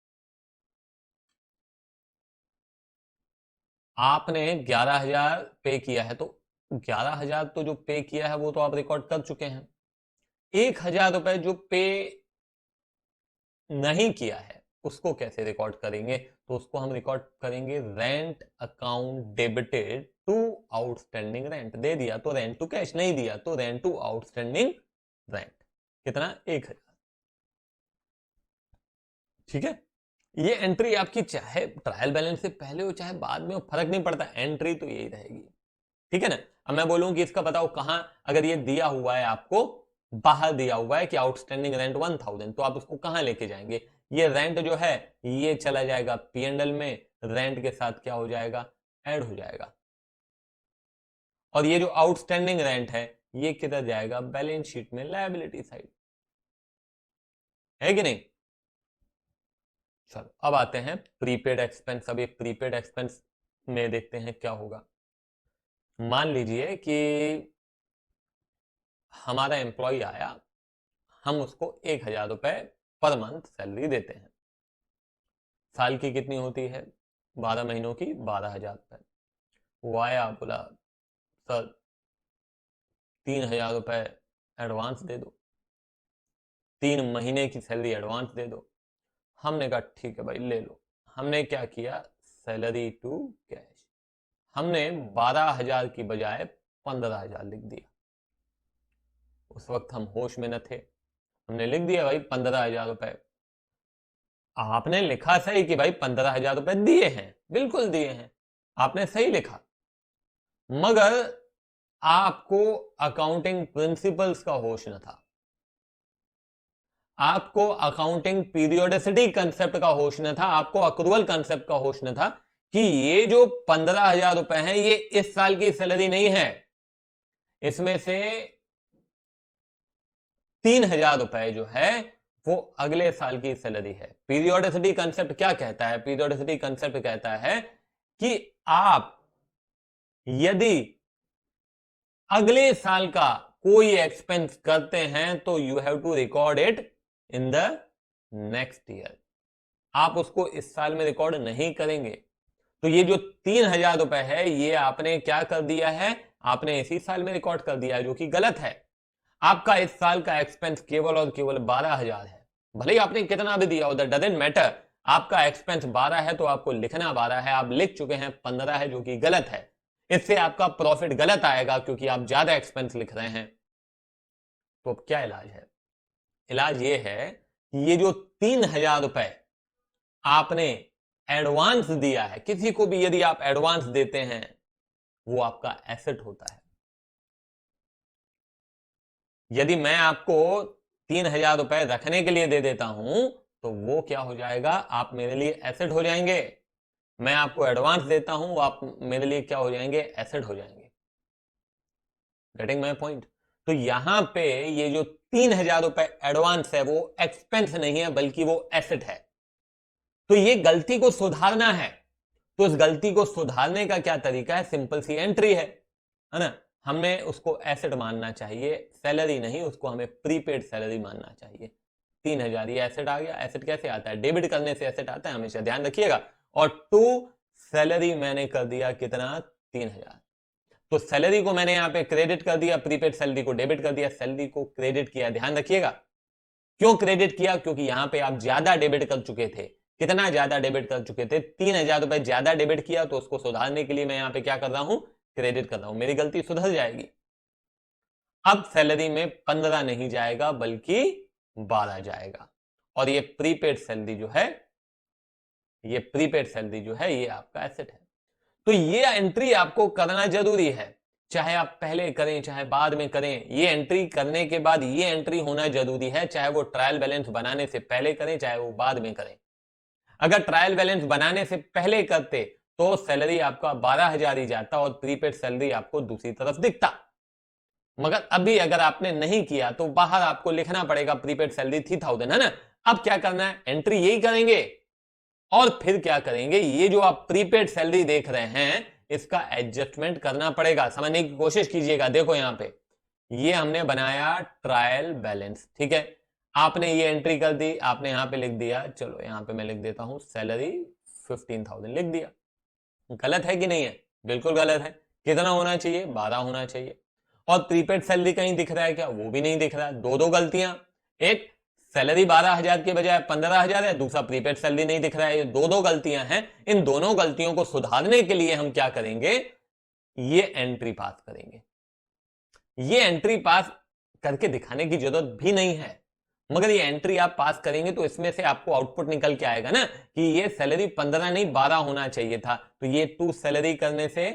आपने 11,000 पे किया है, तो 11,000 तो जो पे किया है वो तो आप रिकॉर्ड कर चुके हैं। 1,000 रुपए जो पे नहीं किया है उसको कैसे रिकॉर्ड करेंगे? तो उसको हम रिकॉर्ड करेंगे rent account debited to outstanding rent. दे दिया तो रेंट टू कैश, नहीं दिया तो रेंट टू आउटस्टैंडिंग रेंट। कितना? 1,000। ठीक है? ये एंट्री आपकी चाहे ट्रायल बैलेंस से पहले हो चाहे बाद में हो, फर्क नहीं पड़ता, एंट्री तो यही रहेगी। ठीक है ना? अब मैं बोलूं कि इसका बताओ कहां, अगर ये दिया हुआ है आपको, बाहर दिया हुआ है कि आउटस्टैंडिंग रेंट 1,000, तो आप उसको कहां लेके जाएंगे? ये रेंट जो है ये चला जाएगा P&L में, रेंट के साथ क्या हो जाएगा? ऐड हो जाएगा। और ये जो आउटस्टैंडिंग रेंट है ये किधर जाएगा? बैलेंस शीट में, लायबिलिटी साइड। है कि नहीं? चलो अब आते हैं प्रीपेड एक्सपेंस। अब ये प्रीपेड एक्सपेंस में देखते हैं क्या होगा। मान लीजिए कि हमारा एम्प्लॉय आया, हम उसको 1,000 रुपए पर मंथ सैलरी देते हैं। साल की कितनी होती है? 12 महीनों की 12,000 रुपए। वो आया, बोला सर 3,000 रुपए एडवांस दे दो, 3 महीने की सैलरी एडवांस दे दो। हमने कहा ठीक है भाई ले लो। हमने क्या किया, सैलरी टू कैश, हमने 12,000 की बजाय 15,000 लिख दिया। उस वक्त हम होश में न थे, हमने लिख दिया भाई 15,000 रुपए। आपने लिखा सही कि भाई 15,000 रुपए दिए हैं, बिल्कुल दिए हैं, आपने सही लिखा, मगर आपको अकाउंटिंग प्रिंसिपल्स का होश न था, आपको अकाउंटिंग पीरियोडिसिटी कंसेप्ट का होश न था, आपको अक्रूवल कंसेप्ट का होश न था कि ये जो 15,000 रुपए हैं ये इस साल की सैलरी नहीं है, इसमें से 3,000 रुपए जो है वो अगले साल की सैलरी है। पीरियोडिसिटी कंसेप्ट क्या कहता है, पीरियोडिसिटी कंसेप्ट कहता है कि आप यदि अगले साल का कोई एक्सपेंस करते हैं तो you have to record it in the next year, आप उसको इस साल में रिकॉर्ड नहीं करेंगे। तो ये जो 3,000 रुपए है ये आपने क्या कर दिया है, आपने इसी साल में रिकॉर्ड कर दिया है, जो कि गलत है। आपका इस साल का एक्सपेंस केवल और केवल 12,000 है, भले ही आपने कितना भी दिया हो, दैट डजंट मैटर। आपका एक्सपेंस 12 है तो आपको लिखना 12 है, आप लिख चुके हैं 15 है, जो कि गलत है। इससे आपका प्रॉफिट गलत आएगा क्योंकि आप ज्यादा एक्सपेंस लिख रहे हैं। तो अब क्या इलाज है, इलाज ये है कि ये जो 3,000 रुपए आपने एडवांस दिया है, किसी को भी यदि आप एडवांस देते हैं वो आपका एसेट होता है। यदि मैं आपको 3,000 रुपए रखने के लिए दे देता हूं तो वो क्या हो जाएगा, आप मेरे लिए एसेट हो जाएंगे। मैं आपको एडवांस देता हूं, वो आप मेरे लिए क्या हो जाएंगे, एसेट हो जाएंगे। Getting my point. तो यहां पे ये जो 3,000 रुपए एडवांस है वो एक्सपेंस नहीं है बल्कि वो एसेट है। तो ये गलती को सुधारना है, तो इस गलती को सुधारने का क्या तरीका है, सिंपल सी एंट्री है ना। हमें उसको एसेट मानना चाहिए, सैलरी नहीं, उसको हमें प्रीपेड सैलरी मानना चाहिए। 3,000 ये एसेट आ गया। एसेट कैसे आता है, डेबिट करने से एसेट आता है, हमेशा ध्यान रखिएगा। और टू सैलरी मैंने कर दिया कितना, 3,000। तो सैलरी को मैंने यहां पे क्रेडिट कर दिया, प्रीपेड सैलरी को डेबिट कर दिया, सैलरी को क्रेडिट किया। ध्यान रखिएगा क्यों क्रेडिट किया, क्योंकि यहां पे आप ज्यादा डेबिट कर चुके थे। कितना ज्यादा डेबिट कर चुके थे, 3,000 रुपए ज्यादा डेबिट किया, तो उसको सुधारने के लिए मैं यहां पे क्या कर रहा हूं, क्रेडिट कर रहा हूं, मेरी गलती सुधर जाएगी। अब सैलरी में 15 नहीं जाएगा बल्कि 12 जाएगा। और ये प्रीपेड सैलरी जो है, ये प्रीपेड सैलरी जो है ये आपका एसेट है। तो ये एंट्री आपको करना जरूरी है, चाहे आप पहले करें चाहे बाद में करें, ये एंट्री करने के बाद ये एंट्री होना जरूरी है, चाहे वो ट्रायल बैलेंस बनाने से पहले करें चाहे वो बाद में करें। अगर ट्रायल बैलेंस बनाने से पहले करते तो सैलरी आपका 12,000 ही जाता और प्रीपेड सैलरी आपको दूसरी तरफ दिखता। मगर अभी अगर आपने नहीं किया तो बाहर आपको लिखना पड़ेगा प्रीपेड सैलरी 3,000, है ना। अब क्या करना है, एंट्री यही करेंगे और फिर क्या करेंगे, ये जो आप प्रीपेड सैलरी देख रहे हैं इसका एडजस्टमेंट करना पड़ेगा। समझने की कोशिश कीजिएगा। देखो यहां पे ये हमने बनाया ट्रायल बैलेंस, ठीक है, आपने ये एंट्री कर दी, आपने यहां पे लिख दिया, चलो यहां पे मैं लिख देता हूं सैलरी 15,000 लिख दिया। गलत है कि नहीं है, बिल्कुल गलत है। कितना होना चाहिए, 12 होना चाहिए। और प्रीपेड सैलरी कहीं दिख रहा है क्या, वो भी नहीं दिख रहा है। दो दो गलतियां, एक सैलरी 12,000 के बजाय 15,000 है, दूसरा प्रीपेड सैलरी नहीं दिख रहा है। ये दो दो गलतियां हैं। इन दोनों गलतियों को सुधारने के लिए हम क्या करेंगे, ये एंट्री पास करेंगे। ये एंट्री पास करके दिखाने की जरूरत भी नहीं है, मगर ये एंट्री आप पास करेंगे तो इसमें से आपको आउटपुट निकल के आएगा ना कि ये सैलरी 15 नहीं 12 होना चाहिए था। तो ये टू सैलरी करने से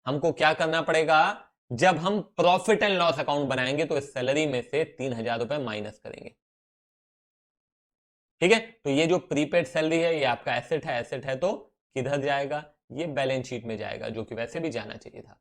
हमको क्या करना पड़ेगा, जब हम प्रॉफिट एंड लॉस अकाउंट बनाएंगे तो इस सैलरी में से 3,000 रुपए माइनस करेंगे। ठीक है, तो ये जो प्रीपेड सैलरी है ये आपका एसेट है, एसेट है तो किधर जाएगा, ये बैलेंस शीट में जाएगा, जो कि वैसे भी जाना चाहिए था।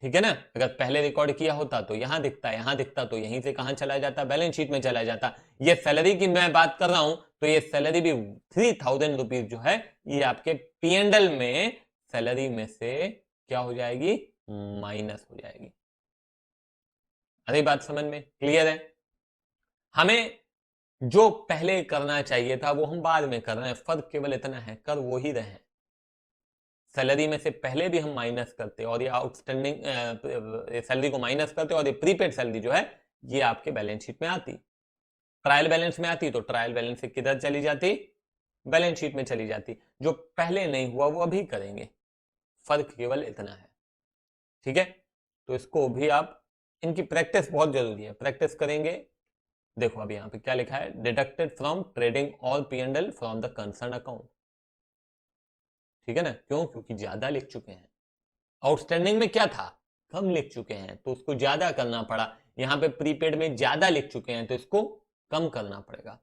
ठीक है ना, अगर पहले रिकॉर्ड किया होता तो यहां दिखता, यहां दिखता तो यहीं से कहां चला जाता, बैलेंस शीट में चला जाता। ये सैलरी की मैं बात कर रहा हूं तो ये सैलरी भी 3,000 रुपीज जो है ये आपके पीएनडल में सैलरी में से क्या हो जाएगी, माइनस हो जाएगी। अरे बात समझ में क्लियर है। हमें जो पहले करना चाहिए था वो हम बाद में कर रहे हैं, फर्क केवल इतना है, कर वो ही रहे हैं। सैलरी में से पहले भी हम माइनस करते और ये आउटस्टैंडिंग सैलरी को माइनस करते और ये प्रीपेड सैलरी जो है ये आपके बैलेंस शीट में आती, ट्रायल बैलेंस में आती, तो ट्रायल बैलेंस से किधर चली जाती, बैलेंस शीट में चली जाती। जो पहले नहीं हुआ वो अभी करेंगे, फर्क केवल इतना है। ठीक है, तो इसको भी आप, इनकी प्रैक्टिस बहुत जरूरी है, प्रैक्टिस करेंगे। देखो अभी यहाँ पे क्या लिखा है, deducted from trading all P&L from the concern account. ठीक है ना, क्यों, क्योंकि ज्यादा लिख चुके हैं। आउटस्टैंडिंग में क्या था, कम लिख चुके हैं तो उसको ज्यादा करना पड़ा। यहाँ पे प्रीपेड में ज्यादा लिख चुके हैं तो इसको कम करना पड़ेगा।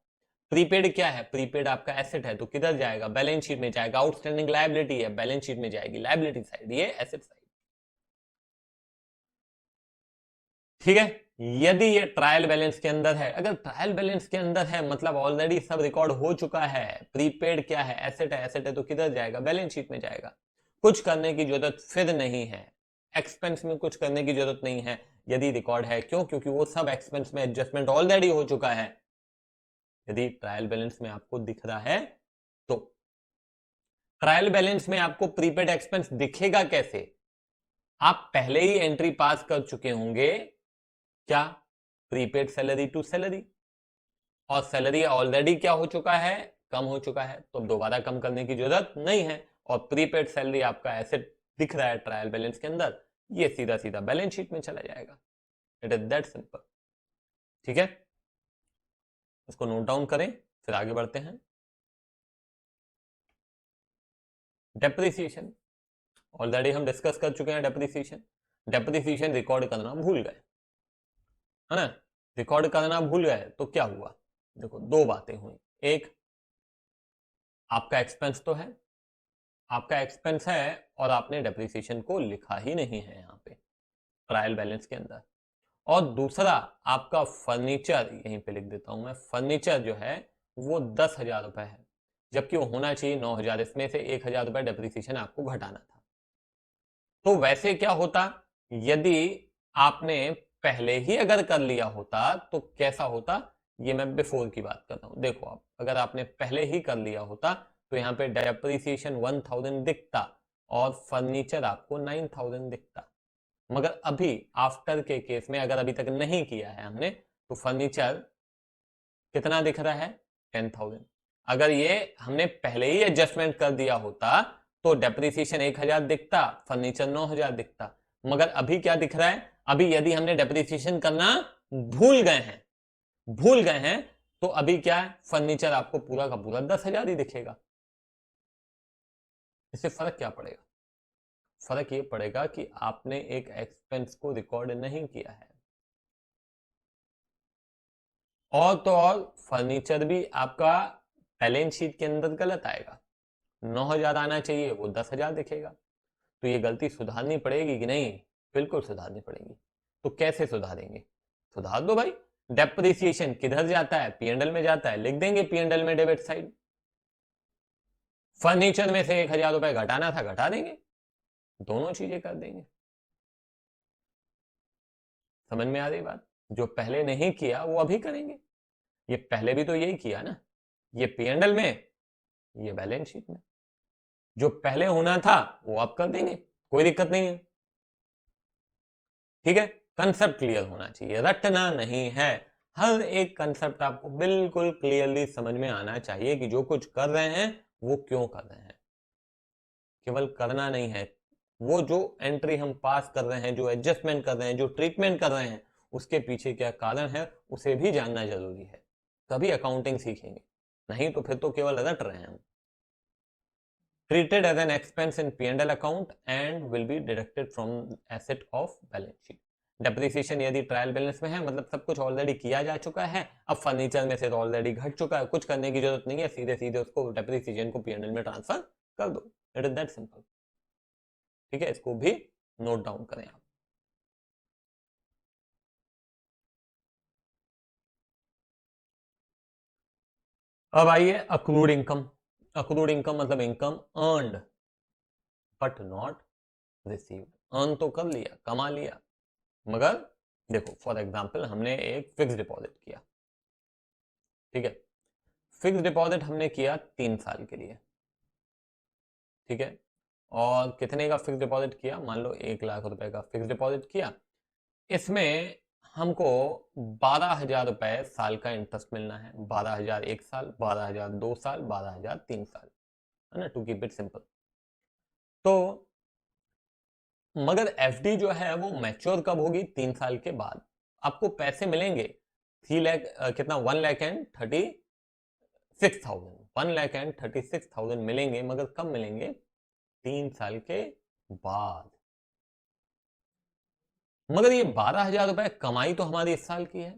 प्रीपेड क्या है, प्रीपेड आपका एसेट है तो किधर जाएगा, बैलेंस शीट में जाएगा। आउटस्टैंडिंग लायबिलिटी है, बैलेंस शीट में जाएगी, लायबिलिटी साइड, ये एसेट साइड। ठीक है, यदि ये ट्रायल बैलेंस के अंदर है, अगर ट्रायल बैलेंस के अंदर है मतलब ऑलरेडी सब रिकॉर्ड हो चुका है। प्रीपेड क्या है, एसेट है, एसेट है तो किधर जाएगा, बैलेंस शीट में जाएगा। कुछ करने की जरूरत फिर नहीं है, एक्सपेंस में कुछ करने की जरूरत नहीं है यदि रिकॉर्ड है। क्यों, क्योंकि वो सब एक्सपेंस में एडजस्टमेंट ऑलरेडी हो चुका है। यदि ट्रायल बैलेंस में आपको दिख रहा है तो ट्रायल बैलेंस में आपको प्रीपेड एक्सपेंस दिखेगा कैसे, आप पहले ही एंट्री पास कर चुके होंगे, क्या, प्रीपेड सैलरी टू सैलरी, और सैलरी ऑलरेडी क्या हो चुका है, कम हो चुका है, तो अब दोबारा कम करने की जरूरत नहीं है। और प्रीपेड सैलरी आपका एसेट दिख रहा है ट्रायल बैलेंस के अंदर, ये सीधा सीधा बैलेंस शीट में चला जाएगा। It is that simple. ठीक है, इसको नोट डाउन करें, फिर आगे बढ़ते हैं। डेप्रिसिएशन, ऑलरेडी हम डिस्कस कर चुके हैं डेप्रिसिएशन। डेप्रिसिएशन रिकॉर्ड करना भूल गए, है ना, रिकॉर्ड करना भूल गए तो क्या हुआ, देखो दो बातें हुई। एक, आपका एक्सपेंस तो है, आपका एक्सपेंस है और आपने डेप्रिसिएशन को लिखा ही नहीं है यहाँ पे ट्रायल बैलेंस के अंदर। और दूसरा, आपका फर्नीचर, यहीं पे लिख देता हूं मैं, फर्नीचर जो है वो 10,000 रुपए है, जबकि वो होना चाहिए 9,000, इसमें से 1,000 रुपए डेप्रिसिएशन आपको घटाना था। तो वैसे क्या होता, यदि आपने पहले ही अगर कर लिया होता तो कैसा होता, ये मैं बिफोर की बात कर रहा हूं। देखो आप, अगर आपने पहले ही कर लिया होता तो यहाँ पे डेप्रिसिएशन 1,000 दिखता और फर्नीचर आपको 9,000 दिखता। मगर अभी आफ्टर के केस में अगर अभी तक नहीं किया है हमने, तो फर्नीचर कितना दिख रहा है, 10,000। अगर ये हमने पहले ही एडजस्टमेंट कर दिया होता तो डेप्रिसिएशन 1,000 दिखता, फर्नीचर 9,000 दिखता। मगर अभी क्या दिख रहा है, अभी यदि हमने डेप्रिसिएशन करना भूल गए हैं, भूल गए हैं, तो अभी क्या है, फर्नीचर आपको पूरा का पूरा 10,000 ही दिखेगा। इससे फर्क क्या पड़ेगा, फर्क ये पड़ेगा कि आपने एक एक्सपेंस को रिकॉर्ड नहीं किया है। और तो और फर्नीचर भी आपका बैलेंस शीट के अंदर गलत आएगा, 9,000 आना चाहिए, वो 10,000 दिखेगा। तो ये गलती सुधारनी पड़ेगी कि नहीं, बिल्कुल सुधारनी पड़ेगी। तो कैसे सुधारेंगे, सुधार दो भाई। डेप्रिसिएशन किधर जाता है, P&L में जाता है, लिख देंगे P&L में डेबिट साइड। फर्नीचर में से 1,000 रुपए घटाना था, घटा देंगे, दोनों चीजें कर देंगे। समझ में आ रही बात, जो पहले नहीं किया वो अभी करेंगे। ये पहले भी तो यही किया ना, ये P&L में, ये बैलेंस शीट में। जो पहले होना था वो आप कर देंगे, कोई दिक्कत नहीं है। ठीक है, कंसेप्ट क्लियर होना चाहिए, रटना नहीं है। हर एक कंसेप्ट आपको बिल्कुल क्लियरली समझ में आना चाहिए कि जो कुछ कर रहे हैं वो क्यों कर रहे हैं। केवल करना नहीं है, वो जो एंट्री हम पास कर रहे हैं, जो एडजस्टमेंट कर रहे हैं, जो ट्रीटमेंट कर रहे हैं, उसके पीछे क्या कारण है उसे भी जानना जरूरी है, तभी अकाउंटिंग सीखेंगे। नहीं तो फिर तो केवल रट रहे हैं हम। Treated as an expense in P&L account and will be deducted from asset of balance sheet. Depreciation यदि ट्रायल बैलेंस में है मतलब सब कुछ ऑलरेडी किया जा चुका है, अब फर्नीचर में से तो ऑलरेडी घट चुका है, कुछ करने की जरूरत नहीं है, सीधे सीधे उसको डेप्रिसिएशन को P&L में ट्रांसफर कर दो। It is that simple. ठीक है, इसको भी नोट डाउन करें आप। अब आइए अक्रूड इनकम। अक्रूड इनकम मतलब income earned but not received. Earn तो कर लिया, कमा लिया, मगर देखो फॉर एग्जांपल हमने एक फिक्स डिपॉजिट किया, ठीक है, फिक्स डिपॉजिट हमने किया 3 साल के लिए, ठीक है, और कितने का फिक्स डिपॉजिट किया, मान लो 1 लाख रुपए का फिक्स डिपॉजिट किया, इसमें हमको 12,000 रुपए साल का इंटरेस्ट मिलना है। 12,000 1 साल, 12,000 2 साल, 12,000 3 साल, है ना, टू कीप इट सिंपल। तो मगर एफडी जो है वो मैच्योर कब होगी, 3 साल के बाद आपको पैसे मिलेंगे 3 लाख कितना 1,36,000 मिलेंगे, मगर कब मिलेंगे, 3 साल के बाद। मगर ये 12,000 रुपए कमाई तो हमारी इस साल की है,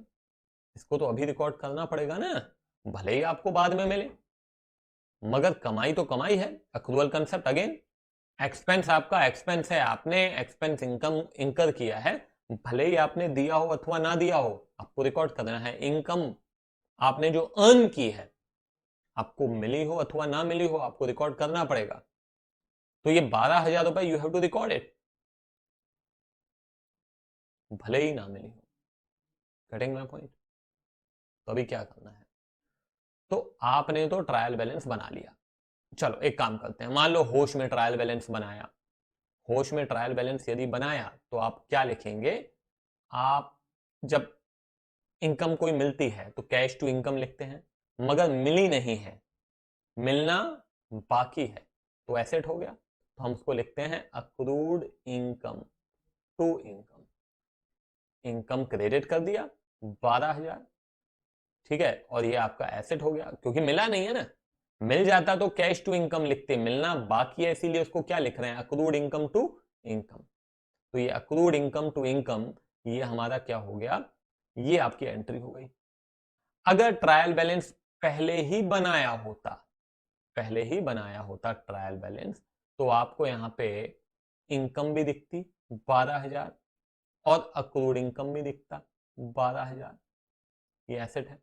इसको तो अभी रिकॉर्ड करना पड़ेगा ना, भले ही आपको बाद में मिले, मगर कमाई तो कमाई है। अक्रूवल कंसेप्ट अगेन, एक्सपेंस आपका एक्सपेंस है, आपने एक्सपेंस इनकम इंकर किया है, भले ही आपने दिया हो अथवा ना दिया हो, आपको रिकॉर्ड करना है। इनकम आपने जो अर्न की है, आपको मिली हो अथवा ना मिली हो, आपको रिकॉर्ड करना पड़ेगा। तो ये 12,000 रुपए you have to record it, भले ही ना मिली हो। Getting my point. तो अभी क्या करना है, तो आपने तो ट्रायल बैलेंस बना लिया। चलो एक काम करते हैं, मान लो होश में ट्रायल बैलेंस बनाया। होश में ट्रायल बैलेंस यदि बनाया तो आप क्या लिखेंगे, आप जब इनकम कोई मिलती है तो कैश टू इनकम लिखते हैं, मगर मिली नहीं है, मिलना बाकी है, तो एसेट हो गया, तो हम उसको लिखते हैं accrued income to income. Income credit कर दिया 12,000, ठीक है, और ये आपका एसेट हो गया, क्योंकि मिला नहीं है ना, मिल जाता तो कैश टू इनकम लिखते, मिलना बाकी है, इसीलिए उसको क्या लिख रहे हैं, अक्रूड इनकम टू इनकम। तो ये अक्रूड इनकम टू इनकम, ये हमारा क्या हो गया, ये आपकी एंट्री हो गई। अगर ट्रायल बैलेंस पहले ही बनाया होता, पहले ही बनाया होता ट्रायल बैलेंस, तो आपको यहां पे इनकम भी दिखती 12,000 और अक्रूड इनकम भी दिखता 12,000, ये एसेट है,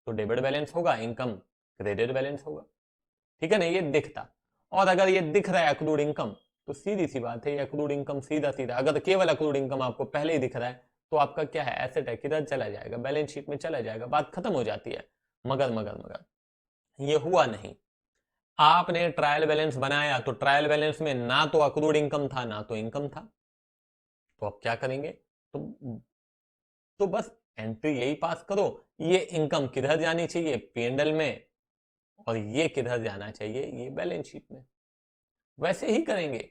तो डेबिट बैलेंस होगा, इनकम क्रेडिट बैलेंस होगा, ठीक है ना, ये दिखता। और अगर ये दिख रहा है अक्रूड इनकम, तो सीधी सी बात है, ये अक्रूड इनकम सीधा सीधा, अगर केवल अक्रूड इनकम आपको पहले ही दिख रहा है, तो आपका क्या है, एसेट है, किधर चला जाएगा, बैलेंस शीट में चला जाएगा, बात खत्म हो जाती है। मगर मगर मगर ये हुआ नहीं, आपने ट्रायल बैलेंस बनाया, तो ट्रायल बैलेंस में ना तो अक्रूड इनकम था ना तो इनकम था, तो आप क्या करेंगे, तो बस एंट्री यही पास करो, ये इनकम किधर जानी चाहिए, पीएनएल में, और ये किधर जाना चाहिए, ये बैलेंस शीट में। वैसे ही करेंगे,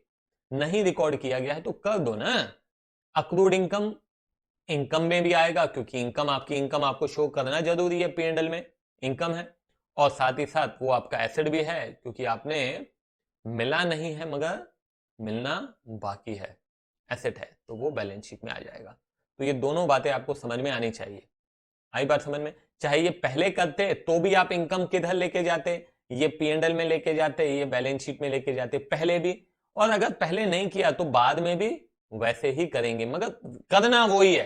नहीं रिकॉर्ड किया गया है तो कर दो ना, अक्रूड इनकम इनकम में भी आएगा, क्योंकि इनकम आपकी इनकम आपको शो करना जरूरी है, पीएनएल में इनकम है, और साथ ही साथ वो आपका एसेट भी है, क्योंकि आपने मिला नहीं है मगर मिलना बाकी है, एसेट है, तो वो बैलेंस शीट में आ जाएगा। तो ये दोनों बातें आपको समझ में आनी चाहिए। आई बात समझ में, चाहे ये पहले करते तो भी आप इनकम किधर लेके जाते, ये पीएनएल में लेके जाते, ये बैलेंस शीट में लेके जाते पहले भी, और अगर पहले नहीं किया तो बाद में भी वैसे ही करेंगे, मगर करना वही है,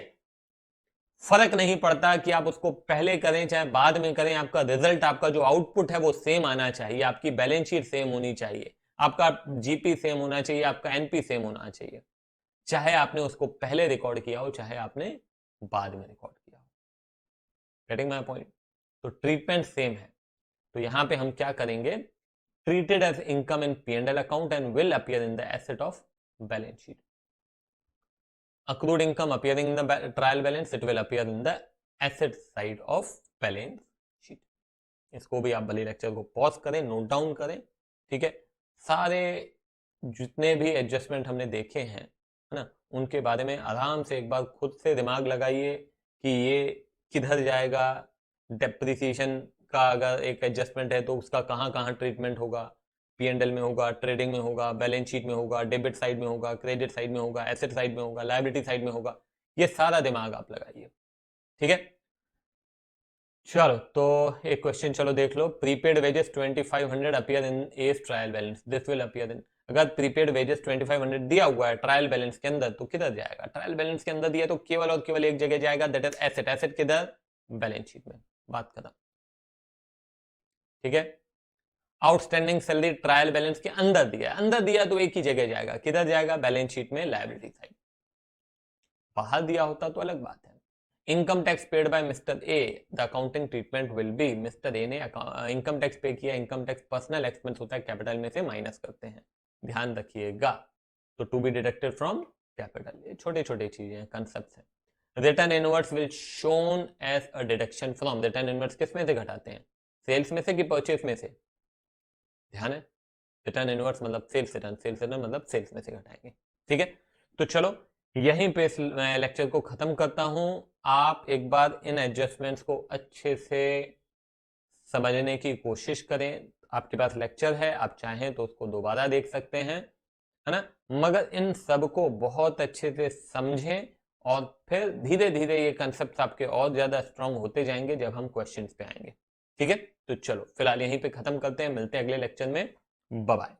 फर्क नहीं पड़ता कि आप उसको पहले करें चाहे बाद में करें, आपका रिजल्ट, आपका जो आउटपुट है वो सेम आना चाहिए, आपकी बैलेंस शीट सेम होनी चाहिए, आपका जीपी सेम होना चाहिए, आपका एनपी सेम होना चाहिए, चाहे आपने उसको पहले रिकॉर्ड किया हो चाहे आपने बाद में रिकॉर्ड किया हो। Getting my point. तो ट्रीटमेंट सेम है, तो यहां पे हम क्या करेंगे, treated as income in PNL account and will appear in the asset of balance sheet. accrued income appearing in the trial balance, it will appear in the asset side of balance sheet। इसको भी आप भले lecture को pause करें, note down करें, ठीक है, सारे जितने भी एडजस्टमेंट हमने देखे हैं, है ना, उनके बारे में आराम से एक बार खुद से दिमाग लगाइए कि ये किधर जाएगा, डेप्रिसिएशन का अगर एक एडजस्टमेंट है तो उसका कहाँ कहाँ ट्रीटमेंट होगा, पीएनएल में होगा, ट्रेडिंग में होगा, बैलेंस शीट में होगा, डेबिट साइड में होगा, क्रेडिट साइड में होगा, एसेट साइड में होगा, लायबिलिटी साइड में होगा, ये सारा दिमाग आप लगाइए, ठीक है। चलो तो एक क्वेश्चन चलो देख लो, prepaid wages 2500 appear in as trial balance, this will appear in, अगर प्रीपेड वेजेस 2500 दिया हुआ है ट्रायल बैलेंस के अंदर तो किधर जाएगा, ट्रायल बैलेंस के अंदर दिया तो केवल और केवल एक जगह जाएगा, दैट इज एसेट, एसेट किधर, बैलेंस शीट में, बात खत्म, ठीक है। आउटस्टैंडिंग सैलरी ट्रायल बैलेंस के अंदर दिया, अंदर दिया तो एक ही जगह जाएगा, किधर जाएगा, बैलेंस शीट में, लायबिलिटी साइड। बाहर दिया होता तो अलग बात है। Income tax paid by mister A, the accounting treatment will be, mister A ने इनकम टैक्स पे किया, इनकम टैक्स पर्सनल एक्सपेंस होता है, कैपिटल में से माइनस करते हैं, ध्यान रखिएगा। तो to be deducted from capital, ये छोटे छोटे चीजें हैं, कंसेप्ट हैं। Return inverse will shown as a deduction from, return inverse किस में से घटाते हैं, सेल्स में से कि परचेस में से, ध्यान है, रिटर्न इनवर्स मतलब सेल्स रिटर्न, सेल्स रिटर्न मतलब सेल्स में से घटाएंगे, ठीक है। तो चलो यहीं पे इस लेक्चर को खत्म करता हूं। आप एक बार इन एडजस्टमेंट्स को अच्छे से समझने की कोशिश करें। आपके पास लेक्चर है, आप चाहें तो उसको दोबारा देख सकते हैं, है ना, मगर इन सब को बहुत अच्छे से समझें और फिर धीरे धीरे ये कंसेप्ट आपके और ज्यादा स्ट्रांग होते जाएंगे जब हम क्वेश्चंस पे आएंगे, ठीक है। तो चलो फिलहाल यहीं पे खत्म करते हैं, मिलते हैं अगले लेक्चर में, बाय बाय।